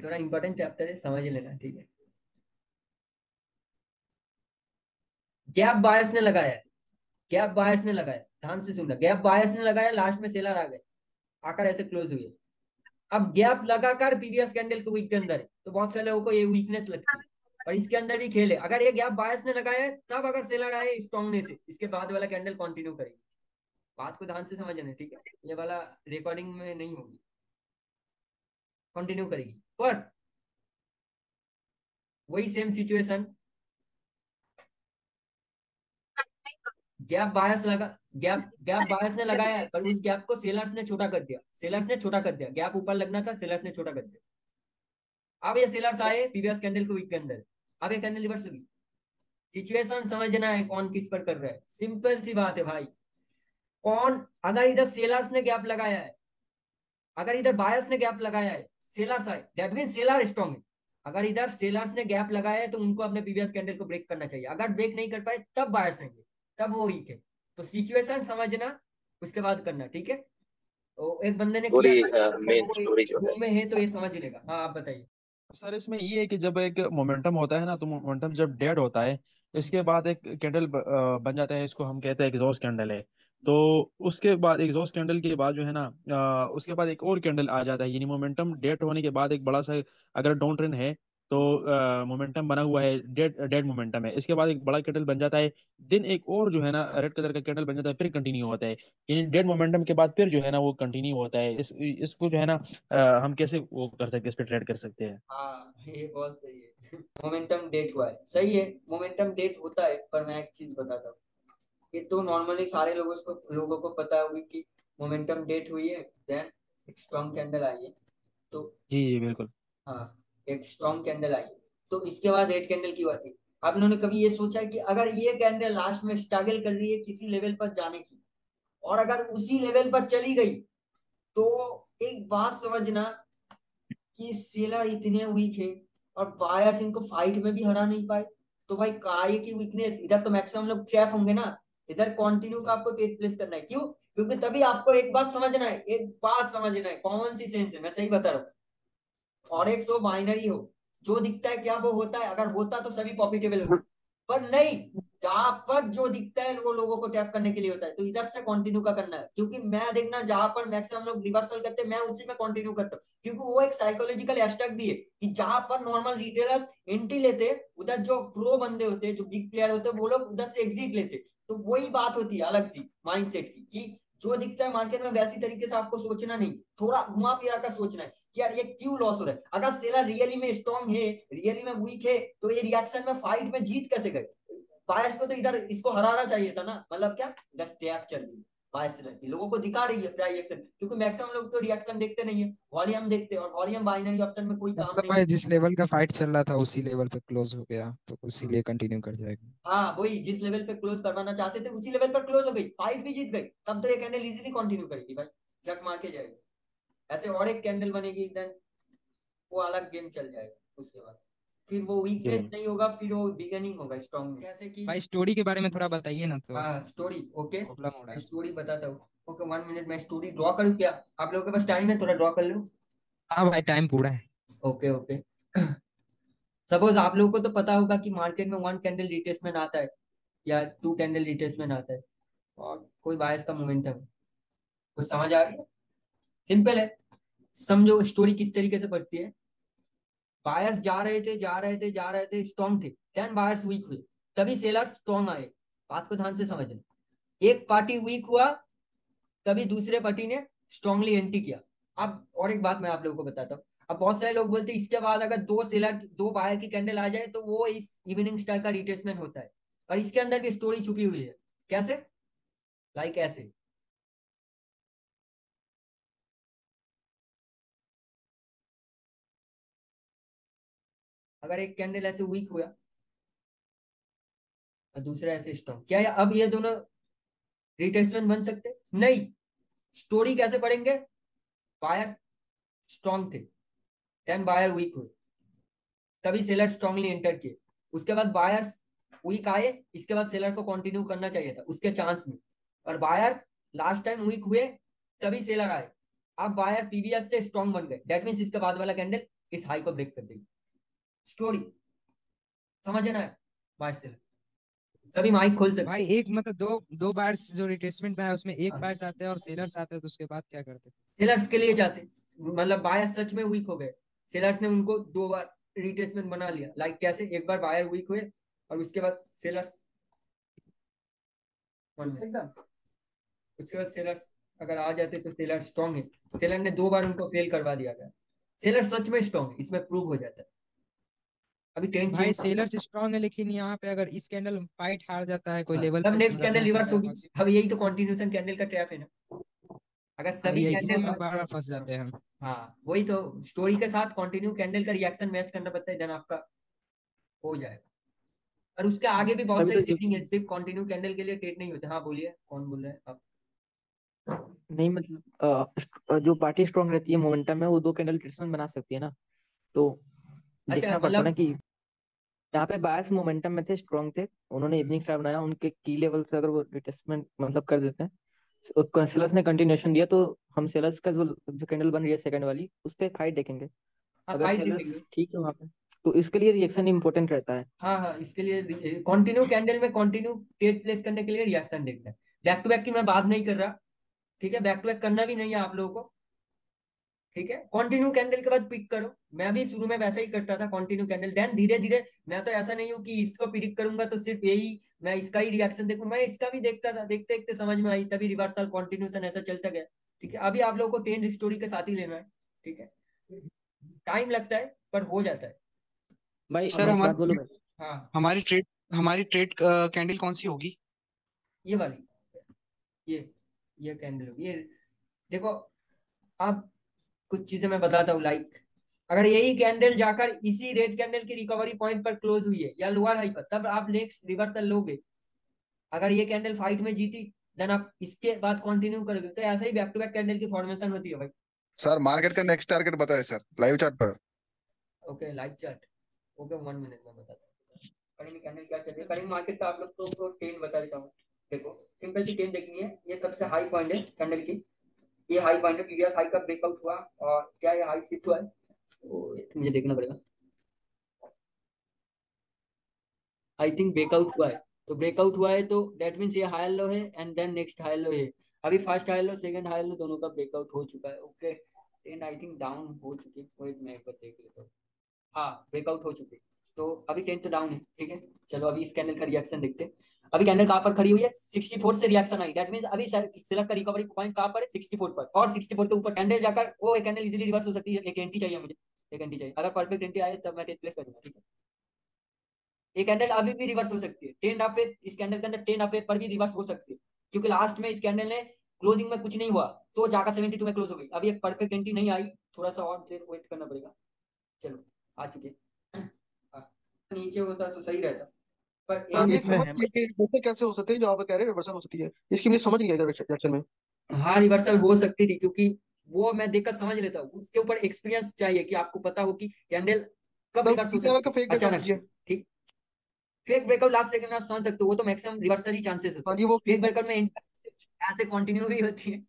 थोड़ा important chapter है, समझ लेना, ठीक है। गैप बायस ने लगाया है, गैप बायस ने लगाया, ध्यान से सुनना, गैप बायस ने लगाया, लास्ट में सेलर आ गए, आकर ऐसे क्लोज हुए। अब गैप लगाकर प्रीवियस कैंडल को वीक के अंदर है, तो बहुत सारे लोगों को ये वीकनेस लगती है, और इसके अंदर भी खेल है। अगर ये गैप बायस ने लगाया है, तब अगर सेलर आए स्ट्रांगने से, इसके बाद वाला कैंडल कंटिन्यू करेगी। बात को ध्यान से समझना, ठीक है, ये वाला रिकॉर्डिंग में नहीं होगी, कंटिन्यू करेगी। पर वही सेम सिचुएशन, गैप बायस लगा, गैप गैप बायस ने लगाया है, पर उस गैप को सेलर्स ने छोटा कर दिया, सेलर्स ने छोटा कर दिया, गैप ऊपर लगना था, सेलर्स ने छोटा कर दिया। अब ये सेलर्स आए प्रीवियस कैंडल को वीक के अंदर, अब ये कैंडल रिवर्स लगी। सिचुएशन समझना है, कौन किस पर कर रहा है, सिंपल सी बात है भाई। कौन, अगर इधर सेलर्स ने गैप लगाया है, अगर इधर बायर्स ने गैप लगाया है, सेलर्स आए, दैट मीन सेलर स्ट्रॉन्ग है। अगर इधर सेलर्स ने गैप लगाया है, तो उनको अपने प्रीवियस कैंडल को ब्रेक करना चाहिए, अगर ब्रेक नहीं कर पाए तब बायर्स आएंगे, तब वो वीक है। तो सिचुएशन समझना, उसके बाद करना, ठीक है। तो एक बंदे ने किया पूरी था, अगर मेन वो स्टोरी जो है। रूम में है तो ये समझ लेगा। हाँ आप बताइए। सर इसमें ये है कि जब एक मोमेंटम होता है ना, तो मोमेंटम जब डेड होता है, इसके बाद एक कैंडल बन जाता है, इसको हम कहते हैं एग्जॉस्ट कैंडल है। तो उसके बाद एग्जॉस्ट कैंडल के बाद जो है ना, उसके बाद एक और कैंडल आ जाता है, यानी मोमेंटम डेड होने के बाद एक बड़ा सा, अगर डाउन ट्रेंड है तो मोमेंटम बना हुआ है, डेड डेड मोमेंटम है, इसके बाद एक बड़ा कैंडल बन जाता है, दिन एक और जो है ना रेड कलर का कैंडल बन जाता है, फिर कंटिन्यू होता है। यानी डेड मोमेंटम के बाद फिर जो है ना वो कंटिन्यू होता है। इसको जो है ना हम कैसे वो कर सकते हैं, इस पे ट्रेड कर सकते हैं। हाँ ये बहुत सही है। मोमेंटम डेट हुआ है, सही है, मोमेंटम डेट होता है, पर मैं एक चीज बताता हूँ। ये तो नॉर्मली सारे लोगों को पता होगी कि मोमेंटम डेट हुई है, देन एक स्ट्रॉन्ग कैंडल आई है। तो जी जी बिल्कुल। हाँ, एक स्ट्रॉन्ग कैंडल आई, तो इसके बाद रेड कैंडल की बात है। आप लोगों ने कभी ये सोचा है कि अगर ये कैंडल लास्ट में स्ट्रगल कर रही है किसी लेवल पर जाने की, और अगर उसी लेवल पर चली गई, तो एक बात समझना कि सेलर इतने वीक है, और बायर्स इनको फाइट में भी हरा नहीं पाए, तो भाई काय की वीकनेस, इधर तो मैक्सिमम लोग ट्रैप होंगे ना, इधर कंटिन्यू का आपको ट्रेड प्लेस करना है। क्यों? क्योंकि तभी आपको एक बात समझना है, एक बात समझना है, कॉमन सी सेंस है, मैं सही बता रहा हूँ। फॉरेक्स हो, बाइनरी हो, जो दिखता है क्या वो होता है, अगर होता तो सभी प्रॉफिटेबल होते, पर नहीं। जहां पर जो दिखता है वो लोगों को टैप करने के लिए होता है, तो इधर से कंटिन्यू का करना है, क्योंकि मैं देखना जहां पर मैक्सिमम लोग रिवर्सल करते हैं, मैं उसी में कंटिन्यू करता हूँ, क्योंकि वो एक साइकोलॉजिकल एस्पेक्ट भी है कि जहां पर नॉर्मल रिटेलर्स एंट्री लेते हैं, उधर जो प्रो बंदे होते हैं, जो बिग प्लेयर होते हैं, वो लोग उधर से एग्जिट लेते हैं। तो वही बात होती है अलग सी माइंडसेट की, कि जो दिखता है मार्केट में वैसी तरीके से आपको सोचना नहीं, थोड़ा घुमा फिरा कर सोचना है कि यार ये क्यों लॉस हो रहा है। अगर सेलर रियली में स्ट्रांग है, रियली में वीक है, तो ये रिएक्शन में फाइट में जीत कैसे गए? बायस को तो इधर इसको हराना चाहिए था ना, मतलब क्या, इधर टैप चल रही है, बायस लड़की लोगों को दिखा रही है प्राइस एक्शन, क्योंकि मैक्सिमम लोग तो रिएक्शन देखते नहीं है, वॉल्यूम देखते हैं, और वॉल्यूम बाइनरी ऑप्शन में कोई काम मतलब नहीं भाई करता। जिस लेवल का फाइट चल रहा था उसी लेवल पे क्लोज हो गया तो उसी लिए कंटिन्यू कर जाएगा। हाँ वही, जिस लेवल पे क्लोज करवाना चाहते थे उसी लेवल पर क्लोज हो गई, फाइट भी जीत गई, तब तो ये कैंडल इजीली कंटिन्यू करेगी भाई, झक मार के जाएगी। ऐसे और एक कैंडल बनेगी, देन वो अलग गेम चल जाएगा। उसके बाद फिर वो वीकनेस जी नहीं होगा, फिर वो बिगनिंग होगा स्ट्रॉन्ग, जैसे कि। भाई स्टोरी के बारे में थोड़ा बताइए ना तो। हाँ स्टोरी, ओके, प्रॉब्लम हो रहा मैं है। स्टोरी बताता हूँ। ओके 1 मिनट, मैं स्टोरी ड्रॉ करूँ क्या? आप लोगों के पास टाइम है, थोड़ा ड्रॉ कर लूँ? हाँ भाई टाइम पूरा है। Okay okay. सपोज आप लोगों को तो पता होगा कि मार्केट में 1 कैंडल रिट्रेसमेंट आता है, या 2 कैंडल रिट्रेसमेंट आता है, और कोई बायस का मोमेंटम है। कुछ समझ आ रही है? सिंपल है। समझो स्टोरी किस तरीके से पढ़ती है। बायर्स जा रहे थे, जा रहे थे, जा रहे थे, स्ट्रॉन्ग थे, देन बायर्स वीक हुए, तभी सेलर्स स्ट्रॉन्ग आए। बात को ध्यान से समझना, एक पार्टी वीक हुआ, तभी दूसरे पार्टी ने स्ट्रांगली एंट्री किया। अब और एक बात मैं आप लोगों को बताता हूँ। अब बहुत सारे लोग बोलते हैं इसके बाद अगर दो सेलर, दो बायर की कैंडल आ जाए, तो वो इस इवनिंग स्टार का रिट्रेसमेंट होता है, और इसके अंदर भी स्टोरी छुपी हुई है। कैसे? लाइक ऐसे, अगर एक कैंडल ऐसे वीक हुआ और दूसरा ऐसे स्ट्रॉन्ग, क्या अब ये दोनों रिट्रेसमेंट बन सकते? नहीं। स्टोरी कैसे पढ़ेंगे? बायर स्ट्रॉन्ग थे, देन बायर वीक हुए, तभी सेलर स्ट्रांगली एंटर किए। उसके बाद बायर्स वीक आए, इसके बाद सेलर को कंटिन्यू करना चाहिए था उसके चांस में, और बायर लास्ट टाइम वीक हुए, तभी सेलर आए, अब बायर पीवीएस से स्ट्रॉन्ग बन गए, दैट मीन्स इसके बाद वाला कैंडल इस हाई को ब्रेक कर देगी। स्टोरी समझ ना है? बायर सेलर सभी माइक खोल सकते भाई एक मतलब दो दो बार्स जो रिट्रेसमेंट में है उसमें एक हैं। बार्स आते हैं और सेलर्स आते हैं तो उसके बाद क्या करते हैं? सेलर्स के लिए जाते, मतलब बायर सच में वीक हो गए, सेलर्स ने उनको दो बार रिट्रेसमेंट बना लिया। लाइक कैसे, एक बार बायर वीक हुए और उसके बाद सेलर्स एकदम, उसके बाद सेलर्स अगर आ जाते तो सेलर स्ट्रांग है, सेलर ने दो बार उनको फेल करवा दिया था। सेलर सच में स्ट्रांग है, इसमें प्रूव हो जाता है। अभी ट्रेंड भाई चेंज, सेलर्स स्ट्रांग है लेकिन यहाँ पे अगर इस कैंडल फाइट हार जाता है कोई लेवल तब पे नेक्स्ट मतलब कैंडल मैच रिवर्स होता है होगी। अब यही तो कॉन्टिन्यूशन कैंडल का ट्रैप है ना, अगर हाँ सभी ये इसी कैंडल, में बार बार फंस जाते हैं हम। हाँ वही तो, स्टोरी के साथ कंटिन्यू कैंडल का रिएक्शन मैच करना पड़ता है, देन आपका हो जाएगा। और उसके आगे भी बहुत तभी सारी तो ट्रेडिंग है, सिर्फ कंटिन्यू कैंडल के लिए ट्रेड नहीं होते। हाँ बोलिए, कौन बोल रहे हैं आप? नहीं मतलब जो पार्टी स्ट्रांग रहती है मोमेंटम में वो दो कैंडल रिट्रेसमेंट बना सकती है ना, तो अच्छा देखना पड़ता है ना मतलब, कि यहाँ पे बायस मोमेंटम में थे, स्ट्रांग थे, उन्होंने इवनिंग स्टार बनाया, उनके की लेवल से अगर वो रिट्रेसमेंट मतलब कर देते हैं, सेलर्स ने कंटिन्यूएशन दिया, तो हम सेलर्स का जो जो कैंडल बन रही है सेकंड वाली उस पर फाइट देखेंगे। हाँ अगर फाइट सेलर्स देखेंगे। ठीक है वहाँ पे, तो इसके लिए रिएक्शन इंपॉर्टेंट रहता है। हाँ हाँ, इसके लिए कंटिन्यू कैंडल में कंटिन्यू ट्रेड प्लेस करने के लिए रिएक्शन देखना है। बैक टू बैक की मैं बात नहीं कर रहा, ठीक है, बैक टू बैक करना भी नहीं है आप लोगों को, ठीक है। कंटिन्यू कैंडल के बाद पिक करो, मैं भी शुरू में वैसा ही करता था, कंटिन्यू कैंडल, देन धीरे धीरे। मैं तो ऐसा नहीं हूँ कि इसको प्रिडिक्ट करूंगा तो सिर्फ यही मैं इसका ही रिएक्शन देखूं, मैं इसका भी देखता था, देखते देखते समझ में आई, तभी रिवर्सल कंटिन्यूशन ऐसा चलता गया। ठीक है, अभी आप लोगों को ट्रेंड स्टोरी के साथ ही लेना है, ठीक है। टाइम लगता है पर हो जाता है। भाई सर मैं एक बात हमारी बोलूँ भाई। हाँ, हमारी ट्रेड कैंडल कौन सी होगी? ये वाली, ये ये कैंडल होगी, ये देखो। अब कुछ चीजें मैं बताता हूँ, लाइक अगर यही कैंडल जाकर इसी रेड कैंडल की रिकवरी पॉइंट पर क्लोज हुई है या लोअर हाई पर, तब आप नेक्स्ट रिवर्सल लोगे। अगर ये कैंडल फाइट में जीती, देन आप इसके बाद कंटिन्यू करोगे, तो ऐसे ही बैक टू बैक कैंडल की फॉर्मेशन होती है भाई। सर मार्केट का नेक्स्ट टारगेट बताए सर लाइव चार्ट पर। Okay, like chart, okay 1 minute में बताता हूँ। करेंगे कैंडल क्या चल रही है, करेंगे मार्केट का आप लोग को टेन बता देता हूँ। देखो, सिंपल सी टेन देखनी है, ये सबसे हाई पॉइंट है कैंडल की, ये हाई पॉइंट है, प्रीवियस हाई का ब्रेकआउट हुआ और क्या ये हाई शिफ्ट हुआ है, तो मुझे देखना पड़ेगा। आई थिंक ब्रेकआउट हुआ है, तो ब्रेकआउट हुआ है तो दैट मीन्स ये हाई लो है and then next high low है। अभी first high low second high low दोनों का ब्रेकआउट हो चुका है। Okay, ten I think down हो चुकी है, वेट मैं एक बार देख लेता हूँ। हाँ, ब्रेकआउट हो चुकी है, तो अभी 10 तो डाउन है, ठीक है। चलो अभी इस कैंडल का रिएक्शन देखते हैं। अभी कैंडल कहाँ पर खड़ी हुई है, 64 से रिएक्शन आई, दैट मींस अभी सेलर्स का रिकवरी पॉइंट कहाँ पर है, 64 पर, और 64 के ऊपर कैंडल जाकर वो एक कैंडल इजीली रिवर्स हो सकती है। एक एंटी चाहिए मुझे, एक एंटी चाहिए, अगर परफेक्ट एंटी आए तब मैं टेक प्लेस करूंगा, ठीक है। ये कैंडल अभी भी रिवर्स हो सकती है, 10 हाफे इस कैंडल के अंदर 10 हाफे पर भी रिवर्स हो सकती है, क्योंकि लास्ट में इस कैंडल ने क्लोजिंग में कुछ नहीं हुआ तो जाकर 72 में क्लोज हो गई। अभी एक परफेक्ट एंट्री नहीं आई, थोड़ा सा और देर वेट करना पड़ेगा। चलो, आ चुके हैं। हाँ, नीचे होता तो सही रहता, पर सर एक, ये इसमें समझ है। नहीं कि रिवर्सल कैसे हो सकती है, जो आप कह रहे हैं रिवर्सल हो सकती है, इसकी मुझे समझ नहीं आई रिएक्शन में। हाँ रिवर्सल हो सकती थी, क्योंकि वो मैं देखकर समझ लेता हूँ, उसके ऊपर एक्सपीरियंस चाहिए कि आपको पता हो कि कैंडल कब तब रिवर्स हो किस तरह सकती का है फेक ब्रेकआउट अचानक चाहिए? से, ठीक। फेक ब्रेकआउट लास्ट सेकंड में आप समझ सकते हो, वो तो मैक्सिमम रिवर्सल ही चांसेस होते हाँ हैं। जी वो फेक ब्रेकआउट में ऐसे कंटिन्यू भी होती है,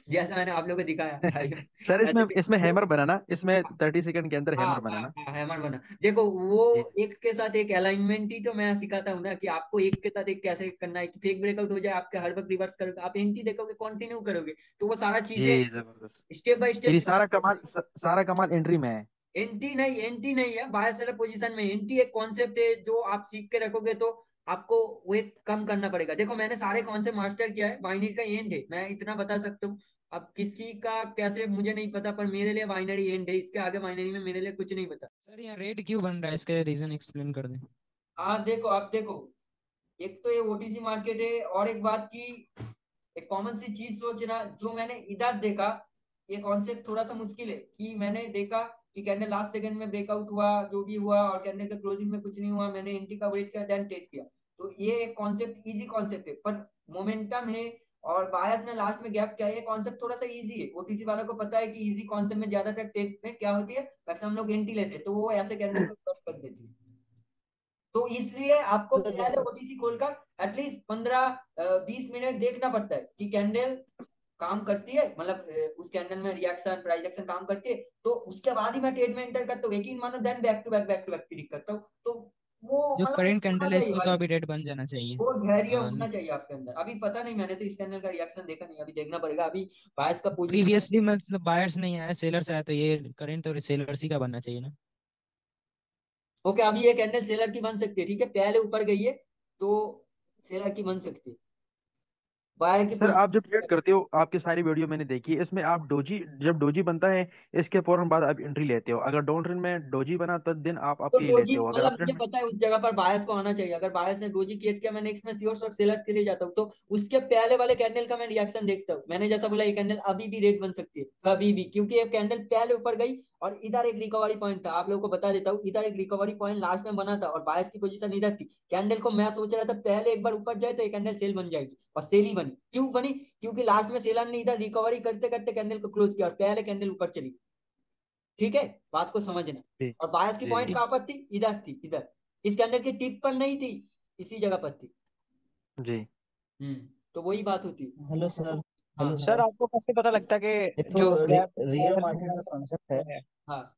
जैसा मैंने आप लोगों को दिखाया लाइव में, सर इसमें ऐसे भी इसमें तो। हैमर बनाना, इसमें 30 सेकंड के अंदर हाँ हैमर हाँ बनाना। हाँ, हैमर बना, देखो वो जी। एक के साथ एक अलाइनमेंट ही तो मैं सिखाता हूँ ना, कि आपको एक के साथ एक कैसे करना है कि फेक ब्रेकआउट हो जाए आपके हर वक्त रिवर्स करोगे, आप एंटी देखोगे कंटिन्यू करोगे, तो वो सारा जी चीजें जबरदस्त। Step by step. यानी सारा कमाल एंट्री में है। एंटी नहीं, एंटी नहीं है, बाय सेलर पोजीशन में एंटी एक कॉन्सेप्ट है जो आप सीख के रखोगे तो आपको वेट कम करना पड़ेगा। देखो मैंने सारे कॉन्सेप्ट मास्टर किया है, बाइनरी का एंड है, मैं इतना बता सकता हूँ। अब किसी का कैसे मुझे नहीं पता, पर मेरे लिए बाइनरी एंड है, इसके आगे बाइनरी में मेरे लिए कुछ नहीं पता। सर यहाँ रेड क्यों बन रहा है इसके रीजन एक्सप्लेन कर दें। हाँ देखो, आप देखो, एक तो ये ओटीसी मार्केट है, और एक बात की एक कॉमन सी चीज सोचना, जो मैंने इधर देखा, ये कॉन्सेप्ट थोड़ा सा मुश्किल है, कि मैंने देखा कि कैंडल लास्ट सेकंड में ब्रेकआउट हुआ, जो भी हुआ, और कैंडल के क्लोजिंग में कुछ नहीं हुआ, मैंने एंट्री का वेट किया, देन टेक किया। तो ये एक कॉन्सेप्ट इजी कॉन्सेप्ट है, पर मोमेंटम है और बायस ने लास्ट में गैप किया, ये कॉन्सेप्ट थोड़ा सा इजी है, ओटीसी वालों को पता है कि इजी कॉन्सेप्ट में ज्यादातर टेक में क्या होती है, मैक्सिमम लोग एंट्री लेते हैं, तो वो ऐसे कैंडल को क्रॉस कर देती है। तो इसलिए आपको पहले ओटीसी खोलकर एटलीस्ट 15 20 मिनट देखना पड़ता है कि कैंडल काम करती है, मतलब उस कैंडल में रिएक्शन प्राइस एक्शन काम करती है, तो उसके बाद ही मैं ट्रेड में एंटर करता हूँ, यकीन मानो, then back to back click करता हूँ। तो वो जो मतलब करंट होना कैंडल है चाहिए इसको तो भाई, अभी रेड बन जाना चाहिए। वो धैर्य हाँ, होना चाहिए आपके अंदर। अभी पता नहीं, मैंने तो इस कैंडल का रिएक्शन देखा नहीं, अभी देखना पड़ेगा। अभी बायस का पोजीशन। प्रीवियसली मतलब बायर्स नहीं आया, सेलर्स आया, तो ये करंट तो सेलर्स ही का बनना चाहिए ना। ओके, अभी ये कैंडल सेलर की बन सकती है, ठीक है, पहले ऊपर गई है तो सेलर की बन सकती है, बायर की सर आप जब ट्रेड पोजीशन। करते हो, आपकी सारी वीडियो मैंने देखी है, इसमें आप डोजी, जब डोजी बनता है इसके फौरन बाद आप एंट्री लेते हो। अगर डाउन ट्रेंड में डोजी बना तब दिन आप तो आपके लिए डोजी लेते हो, अगर मतलब अप मुझे ट्रेंड में। पता है उस जगह पर बायस को आना चाहिए, अगर बायस ने डोजी क्रिएट किया, मैं नेक्स्ट में श्योर शॉट सेलर्स के लिए जाता हूँ, तो उसके पहले वाले कैंडल का मैं रिएक्शन देखता हूँ। मैंने जैसा बोला, ये कैंडल अभी भी रेड बन सकती है कभी भी, क्योंकि ये कैंडल पहले ऊपर गई और इधर एक रिकवरी पॉइंट था। आप लोगों को बता देता हूँ, इधर एक रिकवरी पॉइंट लास्ट में बना था और बायस की पोजीशन इधर थी। कैंडल को मैं सोच रहा था पहले एक बार ऊपर जाए तो ये कैंडल सेल बन जाएगी, और सेल ही बनी। क्यों बनी? क्योंकि लास्ट में सेलर ने इधर रिकवरी करते करते कैंडल को क्लोज किया और पहले कैंडल ऊपर चली। ठीक है, बात को समझना। जी और बायस की जी पॉइंट जी कहां पर थी? इधर थी, इधर, इस कैंडल की टिप पर नहीं थी, इसी जगह पर थी। जी। तो वही बात होती। Hello sir. हेलो हाँ सर सर। आपको कैसे पता लगता है एक कि तो जो गैप रियल बायर्स मार्केट का कॉन्सेप्ट है। है? हाँ,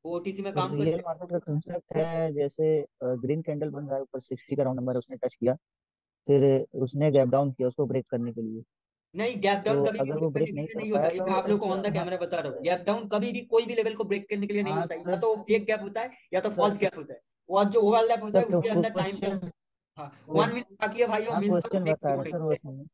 वो ओटीसी में सर काम रियल करते हैं। मार्केट का कॉन्सेप्ट है, जैसे ग्रीन कैंडल बन रहा है, ऊपर 60 का राउंड नंबर उसने टच किया, फिर उसने गैप डाउन किया उसको ब्रेक करने के लिए। नहीं, गैप तो डाउन कभी भी अगर ब्रेक वो करने ब्रेक के नहीं लिए कर नहीं होता, पाया ये तो मैं आप लोग को ऑन द हाँ। कैमरा बता रहा हूँ। गैप डाउन कभी भी कोई भी लेवल को ब्रेक करने के लिए नहीं हाँ होता, या सर। तो फेक गैप होता है या तो सर फॉल्स गैप होता है। वो जो ओवरलैप होता सर है उसके अंदर टाइम। क्वेश्चन हाँ, 1 मिनट बाकी है भाइयों, हाँ मिलता हूँ क्वेश्चन नेक्स्ट बता रहा सर वो मॉडल। सुनिए।